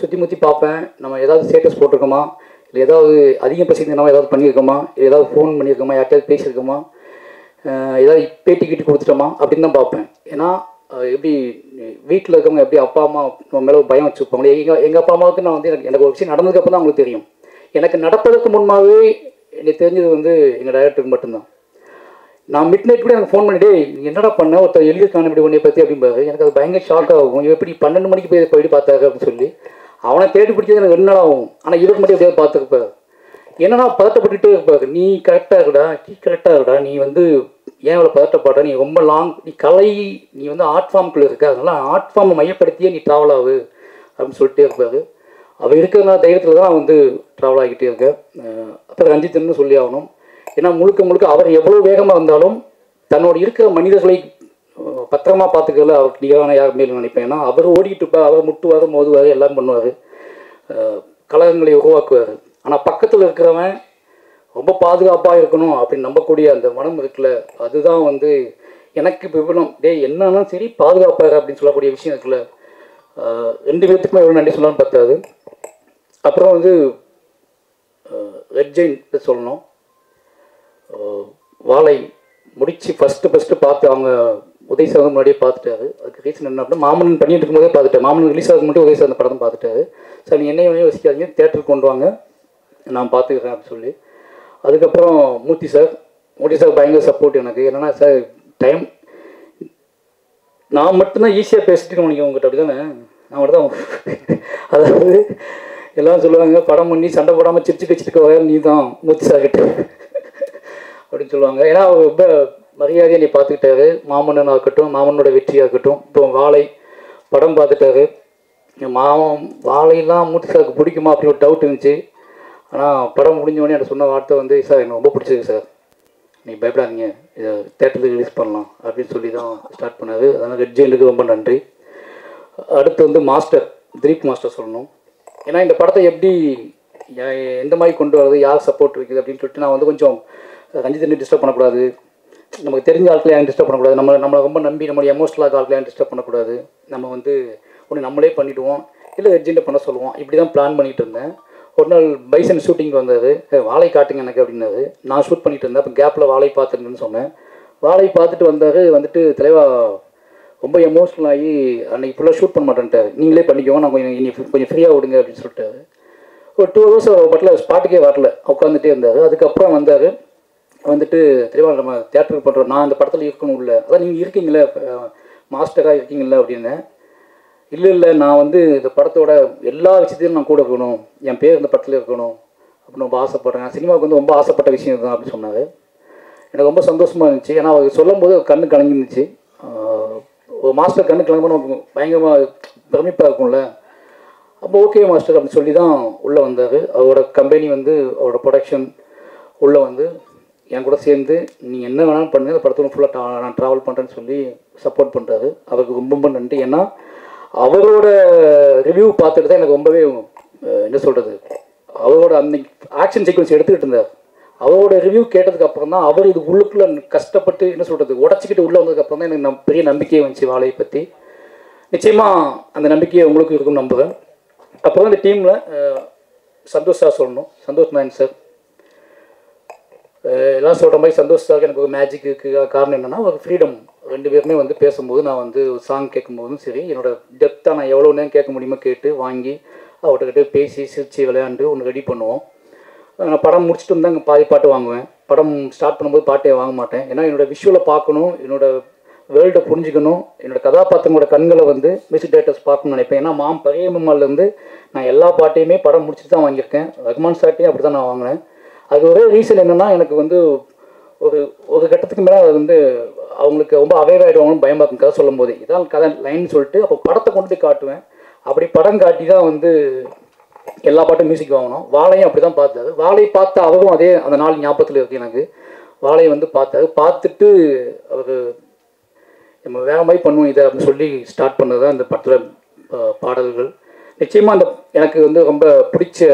சுற்றி முற்றி பார்ப்பேன், நம்ம ஏதாவது ஸ்டேட்டஸ் போட்டிருக்கோமா, இல்லை ஏதாவது அதிகம் பசிங்கன்னா ஏதாவது பண்ணியிருக்கோமா, இல்லை ஏதாவது ஃபோன் பண்ணியிருக்கோமா, யார்கிட்டயாவது பேசியிருக்கோமா, ஏதாவது பேட்டி கிட்டி கொடுத்துட்டோமா அப்படின்னு தான் பார்ப்பேன். ஏன்னா எப்படி வீட்டில் இருக்கவங்க எப்படி அப்பா அம்மா நம்ம மேலே பயம் வச்சுருப்பாங்க. எங்கள் அப்பா அம்மாவுக்கு நான் வந்து எனக்கு ஒரு விஷயம் நடந்ததுக்கப்புறம் தான் அவங்களுக்கு தெரியும். எனக்கு நடப்பதற்கு முன்பாகவே எனக்கு தெரிஞ்சது வந்து எங்கள் டைரக்டருக்கு மட்டும்தான். நான் மிட் நைட் கூட எனக்கு ஃபோன் பண்ணிட்டே என்னடா பண்ண ஒருத்தர் எழுதியிருக்கான இப்படி உன்னை பற்றி அப்படிம்பாரு. எனக்கு அது பயங்கர ஷாக் ஆகும். எப்படி 12 மணிக்கு போயிட்டு பார்த்தாரு அப்படின்னு சொல்லி அவனை தேடி பிடிச்சது எனக்கு 2 நாள் ஆகும். ஆனால் இவருக்கு மட்டும் எப்படியாவது பார்த்துருப்பாரு. என்னன்னா பதட்டப்பட்டுகிட்டே இருப்பாரு. நீ கரெக்டாக இருக்கடா, நீ வந்து ஏன் இவ்வளோ பதட்டப்படுற, நீ ரொம்ப நீ கலை, நீ வந்து ஆர்ட் ஃபார்முக்குள்ளே இருக்க, அதனால ஆர்ட் ஃபார்மை மையப்படுத்தியே நீ ட்ராவல் ஆகு அப்படின்னு சொல்லிட்டே இருப்பாரு. அவர் இருக்கிறதுனால தைரியத்தில் தான் நான் வந்து ட்ராவல் ஆகிக்கிட்டே இருக்கேன். அப்புறம் ரஞ்சித்னு சொல்லி ஆகணும். ஏன்னா முழுக்க அவர் எவ்வளோ வேகமாக இருந்தாலும் தன்னோட இருக்கிற மனிதர்களை பத்திரமா பார்த்துக்கல அவருக்கு நிகரான யாருமே நினைப்பேன். ஏன்னா அவர் ஓடிக்கிட்டு இருப்பார், அவர் முட்டுவார், மோதுவார், எல்லாம் பண்ணுவார், கலகங்களை உருவாக்குவார். ஆனால் பக்கத்தில் இருக்கிறவன் ரொம்ப பாதுகாப்பாக இருக்கணும் அப்படின்னு நம்பக்கூடிய அந்த மனம் இருக்குல்ல, அதுதான் வந்து எனக்கு விபரம். என்னன்னா சரி பாதுகாப்பாக அப்படின்னு சொல்லக்கூடிய விஷயம் இருக்குல்ல, 2 பேர்த்துக்குமே எவ்வளோ நன்றி சொல்லலாம்னு பார்த்தாது. அப்புறம் வந்து ரெட் ஜெயின் சொல்லணும். வாழை முடித்து ஃபஸ்ட்டு பார்த்து அவங்க உதய் சார் முன்னாடியே பார்த்துட்டாரு. அதுக்கு ரீசன் என்ன அப்படின்னா, மாமன் பண்ணிட்டு இருக்கும்போதே பார்த்துட்டேன். மாமன் ரிலீஸ் ஆகுது மட்டும் உதய் சார் அந்த படம் பார்த்துட்டாரு. சார் நீங்கள் என்னையே யோசிக்காதீங்க, தேட்டருக்கு கொண்டு வாங்க, நான் பார்த்துக்கிறேன் அப்படின்னு சொல்லி. அதுக்கப்புறம் மூர்த்தி சார் பயங்கர சப்போர்ட் எனக்கு. என்னென்னா சார் டைம் நான் மட்டும்தான் ஈஸியாக பேசிட்டு நினைக்கிறேன் உங்கள்கிட்ட, அப்படி தானே? நான் மட்டும் தான் அதாவது எல்லாம் சொல்லுவாங்க படம் பண்ணி சண்டை போடாமல் சிரிச்சு வச்சுட்டு வர நீ தான் மூர்த்தி சார் கிட்ட அப்படின்னு சொல்லுவாங்க. ஏன்னா அவர் ரொம்ப மரியாதையை நீ பார்த்துக்கிட்டாரு. மாமன்னனாக இருக்கட்டும், மாமனோட வெற்றியாக இருக்கட்டும். இப்போ வாழை படம் பார்த்துட்டாரு. வாழையெல்லாம் மூர்த்தி சாருக்கு பிடிக்குமா அப்படின்னு ஒரு டவுட் இருந்துச்சு. ஆனால் படம் முடிஞ்சோடனே எனக்கு சொன்ன வார்த்தை வந்து, சார் எனக்கு ரொம்ப பிடிச்சிருக்கு சார், நீ பயப்படாதீங்க, இதை தேட்டருக்கு ரிலீஸ் பண்ணலாம் அப்படின்னு சொல்லி தான் ஸ்டார்ட் பண்ணாது. அதனால் ரெட் ஜெயிலுக்கு ரொம்ப நன்றி. அடுத்து வந்து திலீப் மாஸ்டர் சொல்லணும். ஏன்னா இந்த படத்தை எப்படி எந்த மாதிரி கொண்டு வரது, யார் சப்போர்ட் இருக்குது அப்படின்னு சொல்லிட்டு நான் வந்து கொஞ்சம் ரஞ்சித் டிஸ்டர்ப் பண்ணக்கூடாது, நமக்கு தெரிஞ்ச ஆட்களை யாரும் டிஸ்டர்ப் பண்ணக்கூடாது, நம்மளை ரொம்ப நம்பி நம்மளுடைய எமோஷனலாக ஆட்களை யாரும் டிஸ்டர்ப் பண்ணக்கூடாது, நம்ம வந்து ஒன்று நம்மளே பண்ணிவிடுவோம், இல்லை ரெட் பண்ண சொல்லுவோம், இப்படி தான் பிளான் பண்ணிகிட்டு இருந்தேன். ஒரு நாள் பைசன் ஷூட்டிங் வந்தது, வாழை காட்டுங்க எனக்கு அப்படின்னாரு. நான் ஷூட் பண்ணிட்டு இருந்தேன். அப்போ கேப்பில் வாழை பார்த்துருங்கன்னு சொன்னேன். வாழை பார்த்துட்டு வந்தார். வந்துட்டு தலைவா ரொம்ப எமோஷ்னல் ஆகி அன்றைக்கி ஃபுல்லாக ஷூட் பண்ண மாட்டேன்ட்டார், நீங்களே பண்ணிக்கோங்க, நான் கொஞ்சம் ஃப்ரீயாக விடுங்க அப்படின்னு சொல்லிட்டாரு. ஒரு 2 hours பட்டில் ஸ்பாட்டுக்கே வரல, உட்காந்துட்டே இருந்தார். அதுக்கப்புறம் வந்தார். வந்துட்டு தெளிவாக நம்ம தேட்டருக்கு பண்ணுறோம், நான் அந்த படத்தில் இருக்கணும் உள்ள, அதான் நீங்கள் இருக்கீங்களே மாஸ்டராக இருக்கீங்களா அப்படின்னு. இல்லை நான் வந்து இந்த படத்தோட எல்லா விஷயத்தையும் நான் கூட இருக்கணும், என் பேர் இந்த படத்தில் இருக்கணும் அப்படின்னு ரொம்ப ஆசைப்பட்றேன். சினிமாவுக்கு வந்து ரொம்ப ஆசைப்பட்ட விஷயம் தான் அப்படின்னு சொன்னார். எனக்கு ரொம்ப சந்தோஷமாக இருந்துச்சு. ஏன்னா அவர் சொல்லும்போது கண்ணு கலங்கிருந்துச்சு. ஒரு மாஸ்டர் கண்ணு கலங்கும்போது நமக்கு பயங்கரமாக பிரமிப்பாக இருக்கும்ல. அப்போ ஓகே மாஸ்டர் அப்படின்னு சொல்லி தான் உள்ளே வந்தார். அவரோட கம்பெனி வந்து அவரோட ப்ரொடக்ஷன் உள்ளே வந்து என் கூட சேர்ந்து நீங்கள் என்ன வேணாலும் பண்ணுங்கள், இந்த படத்தோட ஃபுல்லாக நான் ட்ராவல் பண்ணுறேன்னு சொல்லி சப்போர்ட் பண்ணுறாரு. அவருக்கு ரொம்ப ரொம்ப நன்றி. ஏன்னா அவரோட ரிவ்யூ பார்த்துட்டு தான் எனக்கு ரொம்பவே என்ன சொல்கிறது, அவரோட அந்த ஆக்ஷன் சீக்வன்ஸ் எடுத்துக்கிட்டு இருந்தார். அவரோட ரிவ்யூ கேட்டதுக்கு அப்புறம் தான் அவர் இது உள்ளுக்குள்ளே கஷ்டப்பட்டு என்ன சொல்கிறது உடச்சிக்கிட்டு உள்ளே வந்ததுக்கப்புறம் தான் எனக்கு பெரிய நம்பிக்கையை வந்துச்சு வாழையை பற்றி. நிச்சயமாக அந்த நம்பிக்கையை உங்களுக்கு இருக்குன்னு நம்புகிறேன். அப்புறம் இந்த டீமில் சந்தோஷ் சார் சொல்லணும். சந்தோஷ் மேன் சார் எல்லாம் சொல்கிற மாதிரி சந்தோஷ் சாருக்கு எனக்கு ஒரு மேஜிக் இருக்குது. காரணம் என்னென்னா ஒரு ஃப்ரீடம். ரெண்டு பேருமே வந்து பேசும்போது நான் வந்து ஒரு சாங் கேட்கும்போதும் சரி, என்னோடய டெப்த்தாக நான் எவ்வளோ நேரம் கேட்க முடியுமோ கேட்டு வாங்கி அவர்கிட்ட பேசி சிரித்து விளையாண்டு ஒன்று ரெடி பண்ணுவோம். நான் படம் முடிச்சுட்டு வந்து அங்கே பாதி பாட்டு வாங்குவேன். படம் ஸ்டார்ட் பண்ணும்போது பாட்டே வாங்க மாட்டேன். ஏன்னா என்னோடய விஷுவலை பார்க்கணும், என்னோடய வேர்ல்டை புரிஞ்சுக்கணும், என்னோடய கதாபாத்திரங்களோட கண்களை வந்து மியூசிக் டைரக்டர்ஸ் பார்க்கணும்னு நினைப்பேன். ஏன்னா பழைய மம்மாலேருந்து நான் எல்லா பாட்டையுமே படம் முடிச்சுட்டு தான் வாங்கியிருக்கேன். ரஹ்மான் சார்ட்டையும் அப்படி தான் நான் வாங்கினேன். அது ஒரே ரீசன் என்னென்னா எனக்கு வந்து ஒரு கட்டத்துக்கு மேலே அது வந்து அவங்களுக்கு ரொம்ப அவைவாயிடுவாங்கன்னு பயமாக இருக்கும் கதை சொல்லும் போது. இதான் கதை லைன்னு சொல்லிட்டு அப்போ படத்தை கொண்டு போய் காட்டுவேன். அப்படி படம் காட்டி தான் வந்து எல்லா பாட்டும் மியூசிக் வாங்கணும். வாழையும் அப்படி தான் பார்த்தாரு. வாழை பார்த்த அவரும் அதே அந்த நாள் ஞாபகத்தில் இருக்குது எனக்கு. வாழையை வந்து பார்த்தாரு. பார்த்துட்டு அவர் நம்ம வேற மாதிரி பண்ணுவோம் இதை அப்படின்னு சொல்லி ஸ்டார்ட் பண்ணது தான் இந்த படத்தில் பாடல்கள். நிச்சயமாக அந்த எனக்கு வந்து ரொம்ப பிடிச்ச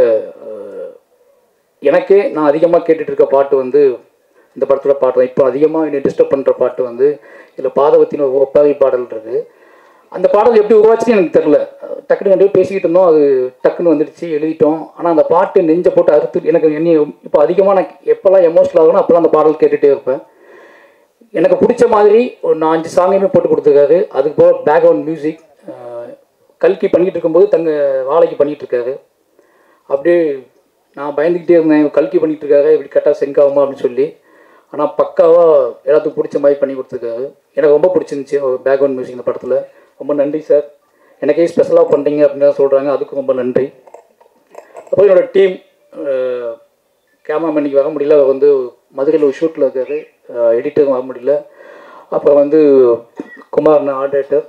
எனக்கே நான் அதிகமாக கேட்டுட்டு இருக்க பாட்டு வந்து இந்த படத்தோட பாட்டு தான். இப்போ அதிகமாக என்னை டிஸ்டர்ப் பண்ணுற பாட்டு வந்து இதில் பாதவத்தின் ஒப்பாரி பாடல் இருக்குது. அந்த பாடல் எப்படி உருவாச்சுன்னு எனக்கு தெரில. டக்குனு ரெண்டு பேசிக்கிட்டு இருந்தோம், அது டக்குன்னு வந்துடுச்சு, எழுதிட்டோம். ஆனால் அந்த பாட்டு நெஞ்சை போட்டு அறுத்து எனக்கு இப்போ அதிகமாக நான் எப்போல்லாம் எமோஷனல் ஆகணும் அப்போல்லாம் அந்த பாடல் கேட்டுகிட்டே இருப்பேன். எனக்கு பிடிச்ச மாதிரி ஒரு 4-5 சாங்கையுமே போட்டு கொடுத்துருக்காரு. அதுக்கு போக பேக்ரவுண்ட் மியூசிக் கல்கி பண்ணிகிட்டு இருக்கும்போது வாழைக்கு பண்ணிகிட்டு இருக்காரு. அப்படியே நான் பயந்துக்கிட்டே இருந்தேன், கல்கி பண்ணிகிட்டு இருக்காரு இப்படி கரெக்டாக செங்காகுமா அப்படின்னு சொல்லி. ஆனால் பக்காவாக எல்லாத்துக்கும் பிடிச்ச மாதிரி பண்ணி கொடுத்துருக்காரு. எனக்கு ரொம்ப பிடிச்சிருந்துச்சி பேக்ரவுண்ட் மியூசிக் இந்த படத்தில். ரொம்ப நன்றி சார். எனக்கே ஸ்பெஷலாக பண்ணுறீங்க அப்படின்னு தான் சொல்கிறாங்க, அதுக்கு ரொம்ப நன்றி. அப்புறம் என்னோடய டீம் கேமராமேன் இன்றைக்கி வர முடியல, அவர் வந்து மதுரையில் ஒரு ஷூட்டில் இருக்கார். எடிட்டரும் வர முடியல. அப்புறம் வந்து குமார்னு ஆர்டேட்டர்.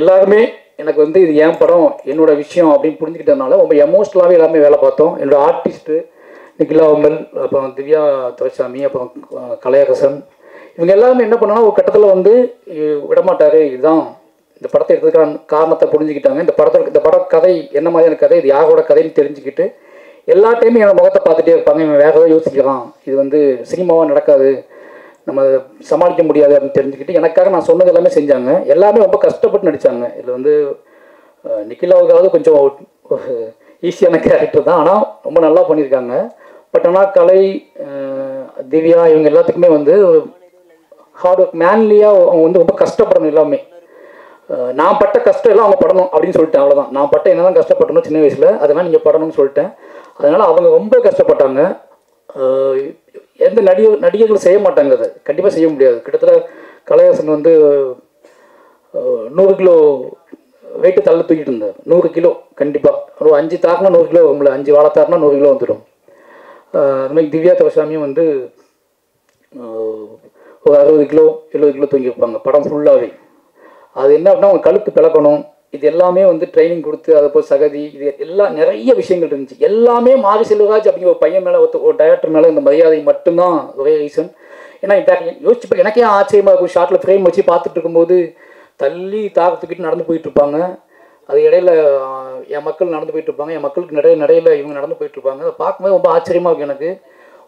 எல்லாருமே எனக்கு வந்து இது என் படம் என்னோடய விஷயம் அப்படின்னு புரிஞ்சுக்கிட்டதுனால ரொம்ப எமோஷ்னலாகவே எல்லாமே வேலை பார்த்தோம். என்னோடய ஆர்டிஸ்ட்டு நிகிலா அமல், அப்புறம் திவ்யா துரைசாமி, அப்புறம் கலையரசன், இவங்க எல்லாருமே என்ன பண்ணாலும் ஒரு கட்டத்தில் வந்து விடமாட்டார். இதுதான் இந்த படத்தை எடுத்ததுக்கான காரணத்தை புரிஞ்சுக்கிட்டாங்க. இந்த பட கதை என்ன மாதிரியான கதை, இது யாரோட கதைன்னு தெரிஞ்சுக்கிட்டு எல்லா டைமும் என்னோட முகத்தை பார்த்துட்டே இருப்பாங்க. இவன் வேற ஏதாவது யோசிக்கலாம், இது வந்து சினிமாவாக நடக்காது, நம்ம சமாளிக்க முடியாது அப்படின்னு தெரிஞ்சுக்கிட்டு எனக்காக நான் சொன்னது எல்லாமே செஞ்சாங்க. எல்லாமே ரொம்ப கஷ்டப்பட்டு நடித்தாங்க. இதில் வந்து நிகிலாவுக்காவது கொஞ்சம் ஈஸியான கேரக்டர் தான், ஆனால் ரொம்ப நல்லா பண்ணியிருக்காங்க. பட் ஆனால் கலை, திவ்யா இவங்க எல்லாத்துக்குமே வந்து ஹார்ட் ஒர்க் மேன்லியாக அவங்க வந்து ரொம்ப கஷ்டப்படணும். எல்லாமே நான் பட்ட கஷ்டம் எல்லாம் அவங்க படணும் அப்படின்னு சொல்லிட்டேன். அவ்வளோதான். நான் பட்ட என்ன தான் கஷ்டப்பட்டணும் சின்ன வயசில், அதெல்லாம் நீங்கள் படணும்னு சொல்லிட்டேன். அதனால் அவங்க ரொம்ப கஷ்டப்பட்டாங்க. எந்த நடிகர்களும் செய்ய மாட்டாங்க, அதை கண்டிப்பாக செய்ய முடியாது. கிட்டத்தட்ட கலையரசன் வந்து 100 கிலோ வெயிட்டு தள்ள தூக்கிட்டு இருந்தார். 100 கிலோ கண்டிப்பாக. ஒரு 5 தாக்குனா 100 கிலோ வரும்ல, 5 வாழை தாக்குனா 100 கிலோ வந்துடும். அது மாதிரி திவ்யா துரைசாமியும் வந்து ஒரு 60 கிலோ 70 கிலோ தூங்கியிருப்பாங்க படம் ஃபுல்லாகவே. அது என்ன அப்படின்னா அவங்க கழுத்து பிளக்கணும், இது எல்லாமே வந்து ட்ரைனிங் கொடுத்து அதை போய் சகதி, இது எல்லாம் நிறைய விஷயங்கள் இருந்துச்சு. எல்லாமே மாரி செல்வராஜ் அப்படிங்கிற ஒரு பையன் மேலே ஒரு டைரக்டர் மேலே இந்த மரியாதை மட்டும்தான் ஒரே ரீசன். ஏன்னா யோசிச்சு எனக்கே ஆச்சரியமாக இருக்கும். ஷார்ட்டில் ஃப்ரேம் வச்சு பார்த்துட்டு இருக்கும்போது தள்ளி தாக்கத்துக்கிட்டு நடந்து போயிட்டுருப்பாங்க. அது இடையில என் மக்கள் நடந்து போயிட்டுருப்பாங்க, என் மக்களுக்கு நடையில் இவங்க நடந்து போயிட்டுருப்பாங்க. அதை பார்க்கும்போது ரொம்ப ஆச்சரியமாக இருக்கும். எனக்கு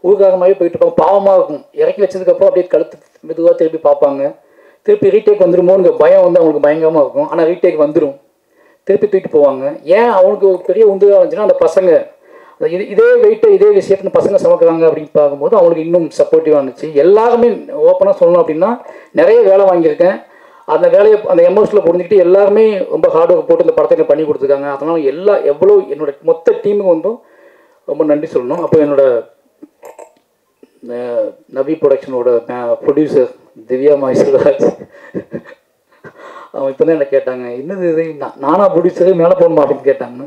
ஊர்காரமாகவே போயிட்டுருப்பாங்க, பாவமாக இருக்கும். இறக்கி வச்சதுக்கப்புறம் அப்படியே கழுத்து மெதுவாக திருப்பி பார்ப்பாங்க. திருப்பி ரீடேக் வந்துடுமோங்கிற பயம் வந்து அவங்களுக்கு பயங்கரமாக இருக்கும். ஆனால் ரீடேக் வந்துடும், திருப்பி தூக்கிட்டு போவாங்க. ஏன் அவங்களுக்கு ஒரு பெரிய உந்துதாக இருந்துச்சுன்னா அந்த பசங்க இதே வெயிட்டை இதே விஷயத்துல பசங்க சமைக்கிறாங்க அப்படின்னு பார்க்கும்போது அவங்களுக்கு இன்னும் சப்போர்ட்டிவாக இருந்துச்சு. எல்லாருமே ஓப்பனாக சொல்லணும் அப்படின்னா நிறைய வேலை வாங்கியிருக்கேன். அந்த வேலையை அந்த எமோஷனில் புரிஞ்சுக்கிட்டு எல்லாருமே ரொம்ப ஹார்ட் ஒர்க் போட்டு இந்த படத்தை பண்ணி கொடுத்துருக்காங்க. அதனால் எவ்வளோ என்னோட மொத்த டீமுக்கு வந்தும் ரொம்ப நன்றி சொல்லணும். அப்போ என்னோட நவி ப்ரொடக்ஷனோட ப்ரொடியூசர் திவ்யா செல்வராஜ், அவங்க இப்போ தான் என்ன கேட்டாங்க, என்னது இது நானாக ப்ரொடியூசரு மேலே போகணுமா அப்படின்னு கேட்டாங்க.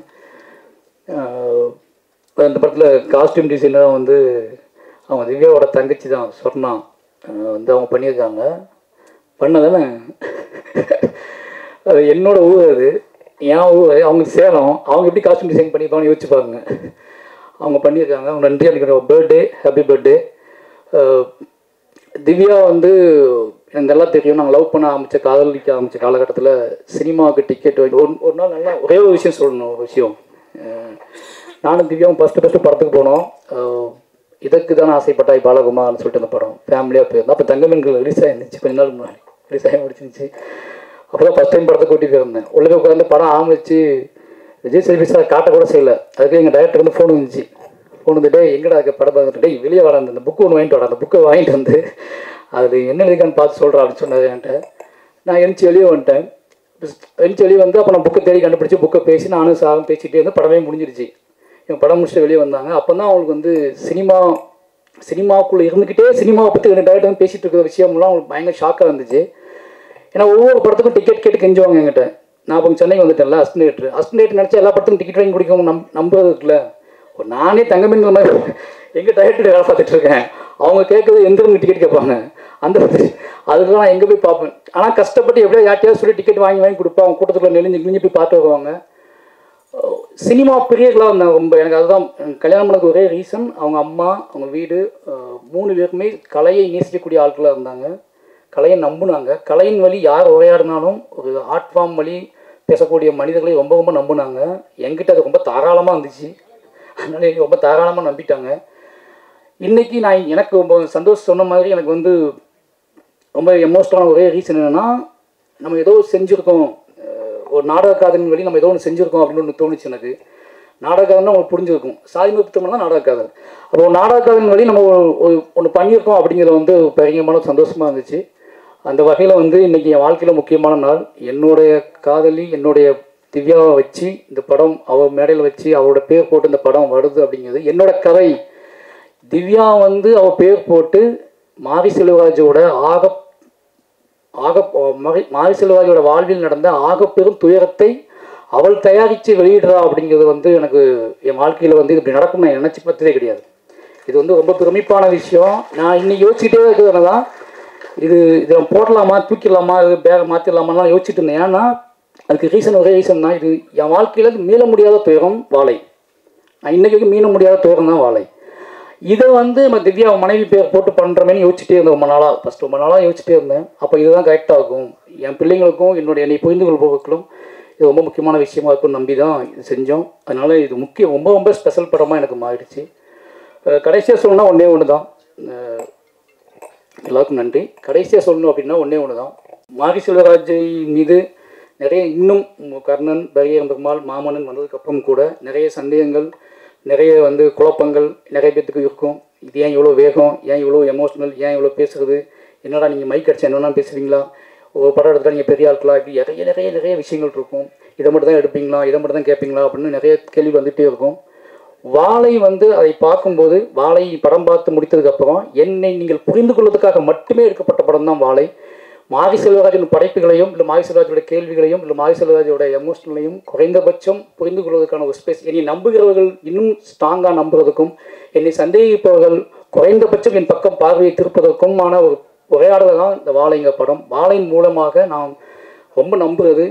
இந்த படத்தில் காஸ்டியூம் டிசைனராக வந்து அவங்க திவ்யாவோட தங்கச்சி தான் சொர்ணா வந்து அவங்க பண்ணியிருக்காங்க. பண்ணதானே அது என்னோட ஊர், அது என் ஊர், அவங்க சேலம். அவங்க எப்படி காஸ்டியூம் டிசைன் பண்ணியிருப்பாங்கன்னு யோசிச்சு பாருங்க. அவங்க பண்ணியிருக்காங்க. அவங்க நன்றி அளிக்கிற பர்த்டே, ஹாப்பி பர்த்டே. திவ்யா வந்து எனக்கு நல்லா தெரியும். நாங்கள் லவ் பண்ண காதலிக்க ஆரம்பித்த காலகட்டத்தில் சினிமாவுக்கு டிக்கெட் வாங்கி ஒரு நாள் நல்லா ஒரே ஒரு விஷயம் சொல்லணும். ஒரு விஷயம், நானும் திவ்யாவும் ஃபஸ்ட்டு படத்துக்கு போனோம். இதற்கு தானே ஆசைப்பட்டாய் பாலகுமார்னு சொல்லிட்டு அந்த படம் ஃபேமிலியாக போயிருந்தோம். அப்போ தங்கமீன்கள் ரிலீஸ் ஆகிருந்துச்சு, கொஞ்ச நாள் முன்னாடி ரிலீஸ் ஆகி முடிச்சிருந்துச்சு. அப்போ தான் ஃபஸ்ட் டைம் படத்தை கூட்டி போயிருந்தேன். உள்ளே உட்காந்து படம் ஆரம்பிச்சு விஜய் சேதுபதி சார் காட்டக்கூட செய்யலை. அதுக்கு எங்கள் டைரக்டர் வந்து ஃபோன் வந்துச்சு. ஃபோன் வந்துட்டு எங்கடா அதுக்கு படம் பார்த்துட்டு வெளியே வர அந்த புக்கு ஒன்று வாங்கிட்டு வரேன். அந்த புக்கை வாங்கிட்டு வந்து அது என்ன இருக்கான்னு பார்த்து சொல்கிறேன் அப்படின்னு சொன்னார் என்கிட்ட. நான் எழுந்துச்சி வெளியே வந்துட்டேன். எழுந்துச்சி வெளியே வந்து அப்போ நான் புக்கை தேடி கண்டுபிடிச்சி புக்கை பேசி நானும் சாரும் பேசிகிட்டே இருந்து படமே முடிஞ்சிருச்சு. எங்கள் படம் முடிச்சுட்டு வெளியே வந்தாங்க. அப்போ தான் அவங்களுக்கு வந்து சினிமாவுக்குள்ளே இருந்துக்கிட்டே சினிமாவை பற்றி ரெண்டு டைரக்டர் வந்து பேசிகிட்டு இருக்கிற விஷயம்லாம் அவங்களுக்கு பயங்கர ஷாக்காக இருந்துச்சு. ஏன்னா ஒவ்வொரு படத்துக்கும் டிக்கெட் கேட்டு கெஞ்சுவாங்க என்கிட்ட. நான் இப்போ சென்னைக்கு வந்துட்டேன்ல, அஸ்டேட் நினச்சா எல்லா படத்துக்கும் டிக்கெட் வாங்கி குடிக்கவும் நம்புறது இருக்குல்ல. நானே தங்கமீன் மாதிரி எங்கள் டைரக்டர் வேலை பார்த்துட்டு இருக்கேன். அவங்க கேட்குறது எந்த டிக்கெட் கேட்பாங்க. அந்த அதுக்கு நான் எங்கே போய் பார்ப்பேன். ஆனால் கஷ்டப்பட்டு எப்படியோ யார்ட்டையாவது சொல்லி டிக்கெட் வாங்கி கொடுப்பேன். அவங்க கூட்டத்துக்குள்ள நெளிஞ்சு போய் பார்த்து வருவாங்க. சினிமா பிரியர்களாக இருந்தாங்க ரொம்ப. எனக்கு அதுதான் கல்யாணம் பண்ணது ஒரே ரீசன். அவங்க அம்மா, அவங்க வீடு, 3 பேருக்குமே கலையை நேசிக்கக்கூடிய ஆட்களாக இருந்தாங்க. கலையை நம்புனாங்க. கலையின் வழி யார் உரையாடினாலும் ஒரு ஆர்ட் ஃபார்ம் வழி பேசக்கூடிய மனிதர்களை ரொம்ப ரொம்ப நம்புனாங்க. என்கிட்ட அது ரொம்ப தாராளமாக இருந்துச்சு. அதனால ரொம்ப தாராளமாக நம்பிட்டாங்க. இன்றைக்கி நான் எனக்கு ரொம்ப சந்தோஷம் சொன்ன மாதிரி எனக்கு வந்து ரொம்ப எமோஷனலான ஒரே ரீசன் என்னென்னா, நம்ம ஏதோ செஞ்சுருக்கோம், ஒரு நாடக காதலின் வழி நம்ம ஏதோ ஒன்று செஞ்சுருக்கோம் அப்படின்னு ஒன்று தோணுச்சு எனக்கு. நாடக காதல்னா உங்களுக்கு புரிஞ்சிருக்கும். சாதிமுகத்தம்னா நாடக காதல். அப்போ ஒரு நாடக காதலின் வழி நம்ம ஒன்று பண்ணியிருக்கோம் அப்படிங்கிறது வந்து பயங்கரமான சந்தோஷமாக இருந்துச்சு. அந்த வகையில் வந்து இன்றைக்கி என் வாழ்க்கையில் முக்கியமான நாள். என்னுடைய காதலி, என்னுடைய திவ்யாவை வச்சு இந்த படம் அவள் மேடையில் வச்சு அவரோட பேர் போட்டு இந்த படம் வருது அப்படிங்கிறது என்னோட கதை. திவ்யா வந்து அவள் பேர் போட்டு மாரி செல்வராஜோட மாரி செல்வராஜோட வாழ்வில் நடந்த ஆகப்பெரும் துயரத்தை அவள் தயாரித்து வெளியிடுறா அப்படிங்கிறது வந்து எனக்கு என் வாழ்க்கையில் வந்து இப்படி நடக்கும் நான் நினச்சி பார்த்ததே கிடையாது. இது வந்து ரொம்ப பெருமைப்பான விஷயம். நான் இன்னைக்கு யோசிச்சுட்டே இருக்கிறது தான், இதை போடலாமா, தூக்கிடலாமா, இது பேரை மாற்றிடலாமான்னு யோசிச்சுட்டு இருந்தேன். ஏன்னா அதுக்கு ரீசன் ஒரே ரீசன் தான். இது என் வாழ்க்கையில் மீள முடியாத துயரம் வாழை. நான் இன்றைக்கி மீள முடியாத துயரம் தான் வாழை. இதை வந்து நம்ம திவ்யா மனைவி பேர் போட்டு பண்ணுறமேனு யோசிச்சுட்டே இருந்தேன் ரொம்ப நாளாக யோசிச்சுட்டே இருந்தேன். அப்போ இதுதான் கரெக்டாக இருக்கும், என் பிள்ளைங்களுக்கும் என்னை புரிந்து கொள்பவர்களும் இது ரொம்ப முக்கியமான விஷயமா இருக்கும்னு நம்பி தான் இது செஞ்சோம். அதனால் இது ரொம்ப ரொம்ப ஸ்பெஷல் படமாக எனக்கு மாறிடுச்சு. கடைசியாக சொல்லணும்னா ஒன்றே ஒன்று தான். எல்லாருக்கும் நன்றி. கடைசியாக சொல்லணும் அப்படின்னா ஒன்றே ஒன்று தான். மாரி செல்வராஜ் மீது நிறைய இன்னும் கர்ணன், பரியேறும் பெருமாள், மாமன்னன் வந்ததுக்கப்புறம் கூட நிறைய சந்தேகங்கள், நிறைய வந்து குழப்பங்கள் நிறைய பேத்துக்கு இருக்கும். இது ஏன் இவ்வளோ வேகம், ஏன் இவ்வளோ எமோஷ்னல், ஏன் இவ்வளோ பேசுகிறது, என்னடா நீங்கள் மைக் அடிச்சா என்னென்னா பேசுகிறீங்களா, ஒரு படம் எடுத்தால் நீங்கள் பெரிய ஆட்களா, இப்படி நிறைய விஷயங்கள் இருக்கும். இதை மட்டும் தான் எடுப்பீங்களா, இதை மட்டும் தான் கேட்பீங்களா அப்படின்னு நிறைய கேள்வி வந்துகிட்டே இருக்கும். வாழை வந்து அதை பார்க்கும்போது, வாழை படம் பார்த்து முடித்ததுக்கப்புறம் என்னை நீங்கள் புரிந்து கொள்வதற்காக மட்டுமே எடுக்கப்பட்ட படம் தான் வாழை. மாரி செல்வராஜின் படைப்புகளையும் இல்லை மாரி செல்வராஜோட கேள்விகளையும் இல்லை மாரி செல்வராஜோட எமோஷனலையும் குறைந்தபட்சம் புரிந்து கொள்வதற்கான ஒரு ஸ்பேஸ், என்னை நம்புகிறவர்கள் இன்னும் ஸ்ட்ராங்காக நம்புவதற்கும், என்னை சந்தேகிப்பவர்கள் குறைந்தபட்சம் என் பக்கம் பார்வையை திருப்பதற்குமான ஒரு உரையாடலை தான் இந்த வாழைங்க படம். வாழையின் மூலமாக நான் ரொம்ப நம்புகிறது,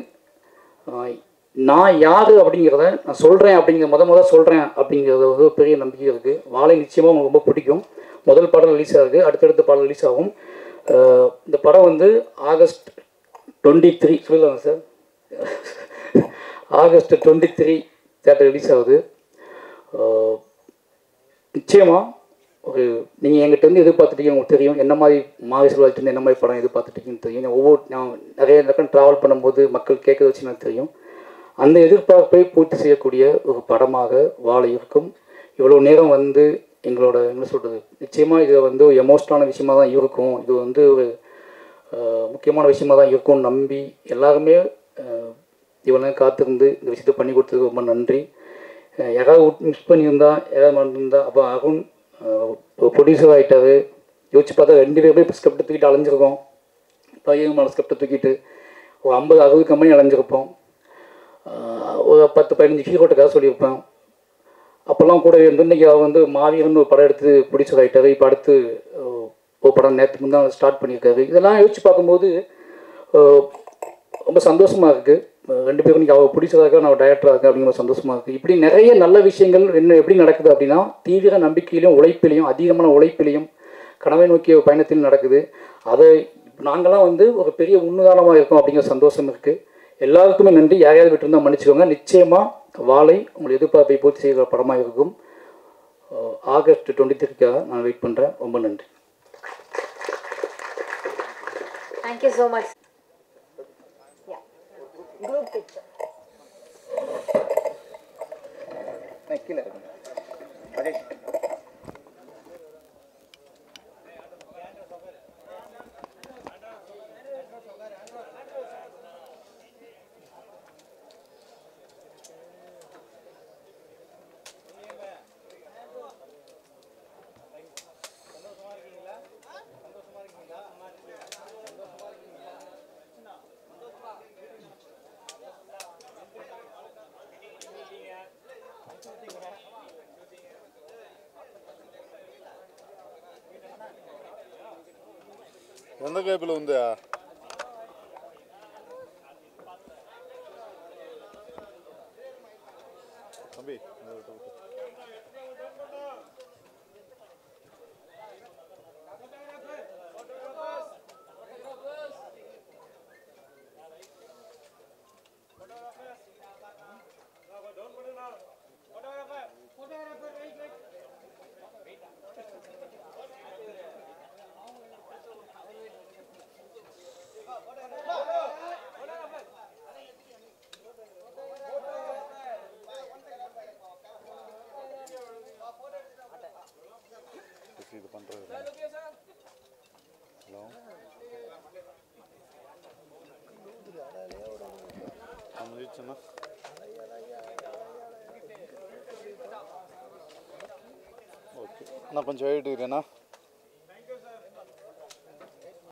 நான் யார் அப்படிங்கிறத நான் சொல்கிறேன் அப்படிங்கிற சொல்கிறேன் அப்படிங்கிறது ஒரு பெரிய நம்பிக்கை இருக்குது. வாழை நிச்சயமாக உங்களுக்கு ரொம்ப பிடிக்கும். முதல் பாடல் ரிலீஸ் ஆகுது, அடுத்தடுத்த பாடல் ரிலீஸ் ஆகும். இந்த படம் வந்து ஆகஸ்ட் 23 சொல்லலாங்க சார், ஆகஸ்ட் 23 தேட்டர் ரிலீஸ் ஆகுது. நிச்சயமாக ஒரு நீங்கள் எங்கிட்ட இருந்து எதிர்பார்த்துட்டீங்க, உங்களுக்கு தெரியும் என்ன மாதிரி மாரி செல்வராஜ்லேருந்து என்ன மாதிரி படம் எதிர்பார்த்துட்டீங்கன்னு தெரியும். நான் நிறைய இடத்துல ட்ராவல் பண்ணும்போது மக்கள் கேட்க வச்சு எனக்கு தெரியும். அந்த எதிர்பார்ப்பை பூர்த்தி செய்யக்கூடிய ஒரு படமாக வாழை இருக்கும். இவ்வளோ நேரம் வந்து எங்களோட என்ன சொல்கிறது, நிச்சயமாக இது வந்து ஒரு எமோஷனலான விஷயமாக தான் இருக்கும், இது வந்து ஒரு முக்கியமான விஷயமாக தான் இருக்கும்னு நம்பி எல்லாருமே இவ்வளோ நேரம் காத்திருந்து இந்த விஷயத்தை பண்ணி கொடுத்ததுக்கு ரொம்ப நன்றி. யாராவது மிஸ் பண்ணியிருந்தா, யாராவது மறந்துருந்தா, அப்போ அருண் ப்ரொடியூசர் ஆகிட்டார். யோசிச்சு பார்த்தா 2 பேர் போய் ஸ்கிரிப்டை தூக்கிட்டு அலைஞ்சிருக்கோம். பையன் ஸ்கிரிப்டை தூக்கிட்டு ஒரு 50-60 கம்பெனி அலைஞ்சிருப்போம். ஒரு 10-15 ஹீரோட்டுக்காக சொல்லியிருப்பேன். அப்போல்லாம் கூட இருந்து இன்றைக்கி அவர் வந்து மாவீரன் ஒரு படம் எடுத்து பிடிச்சதாயிட்டாரு. இப்போ அடுத்து ஒரு படம் நேற்றுக்கு முந்தான் ஸ்டார்ட் பண்ணியிருக்காரு. இதெல்லாம் யோசிச்சு பார்க்கும்போது ரொம்ப சந்தோஷமாக இருக்குது. 2 பேரும் இன்றைக்கி அவர் பிடிச்சதாக நான் டைரக்டராக இருக்கேன் அப்படிங்கிற சந்தோஷமாக இருக்குது. இப்படி நிறைய நல்ல விஷயங்கள் எப்படி நடக்குது அப்படின்னா, தீவிர நம்பிக்கையிலையும் உழைப்பிலையும் அதிகமான உழைப்பிலையும் கனவை நோக்கிய பயணத்தில் நடக்குது. அதை நாங்களாம் வந்து ஒரு பெரிய உன்னுதாரணமாக இருக்கோம் அப்படிங்கிற சந்தோஷம் இருக்குது. எல்லாருக்குமே நன்றி. யாரையாவது விட்டுருந்தால் மன்னிச்சுக்கோங்க. நிச்சயமாக வாழை உங்கள் எதிர்பார்ப்பை பூர்த்தி செய்கிற படமாக இருக்கும். ஆகஸ்ட் 23க்காக நான் வெயிட் பண்ணுறேன். ரொம்ப நன்றி. Thank you so much. Group picture கீழே இருக்குங்க. அதே ఎంత కేపులు ఉందా தம்பி? இது பண்றது ஹலோ அம்மிச்சனா ஓகே நான் கொஞ்சம் வெயிட் இருக்கேனா